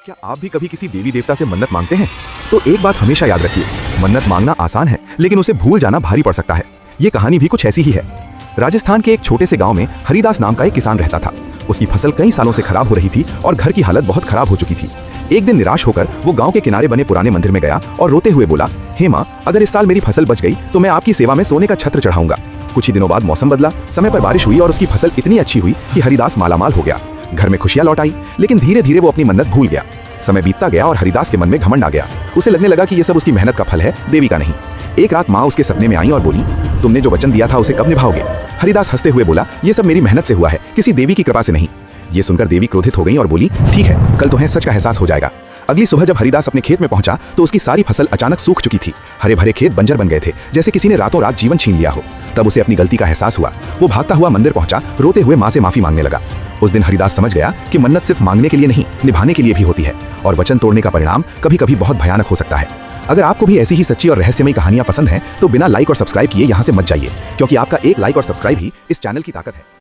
क्या आप भी कभी किसी देवी देवता से मन्नत मांगते हैं? तो एक बात हमेशा याद रखिए, मन्नत मांगना आसान है, लेकिन उसे भूल जाना भारी पड़ सकता है। ये कहानी भी कुछ ऐसी ही है। राजस्थान के एक छोटे से गांव में हरिदास नाम का एक किसान रहता था। उसकी फसल कई सालों से खराब हो रही थी और घर की हालत बहुत खराब हो चुकी थी। एक दिन निराश होकर वो गांव के किनारे बने पुराने मंदिर में गया और रोते हुए बोला, हे माँ, अगर इस साल मेरी फसल बच गई तो मैं आपकी सेवा में सोने का छत्र चढ़ाऊंगा। कुछ ही दिनों बाद मौसम बदला, समय पर बारिश हुई और उसकी फसल इतनी अच्छी हुई कि हरिदास मालामाल हो गया। घर में खुशियां लौट आई, लेकिन धीरे धीरे वो अपनी मन्नत भूल गया। समय बीतता गया और हरिदास के मन में घमंड आ गया। उसे लगने लगा कि ये सब उसकी मेहनत का फल है, देवी का नहीं। एक रात माँ उसके सपने में आई और बोली, तुमने जो वचन दिया था उसे कब निभाओगे? हरिदास हंसते हुए बोला, ये सब मेरी मेहनत से हुआ है, किसी देवी की कृपा से नहीं। ये सुनकर देवी क्रोधित हो गई और बोली, ठीक है, कल तुम्हें सच का एहसास हो जाएगा। अगली सुबह जब हरिदास अपने खेत में पहुंचा तो उसकी सारी फसल अचानक सूख चुकी थी। हरे भरे खेत बंजर बन गए थे, जैसे किसी ने रातों रात जीवन छीन लिया हो। तब उसे अपनी गलती का एहसास हुआ। वो भागता हुआ मंदिर पहुंचा, रोते हुए माँ से माफी मांगने लगा। उस दिन हरिदास समझ गया कि मन्नत सिर्फ मांगने के लिए नहीं, निभाने के लिए भी होती है, और वचन तोड़ने का परिणाम कभी कभी बहुत भयानक हो सकता है। अगर आपको भी ऐसी ही सच्ची और रहस्यमयी कहानियां पसंद हैं तो बिना लाइक और सब्सक्राइब किए यहां से मत जाइए, क्योंकि आपका एक लाइक और सब्सक्राइब ही इस चैनल की ताकत है।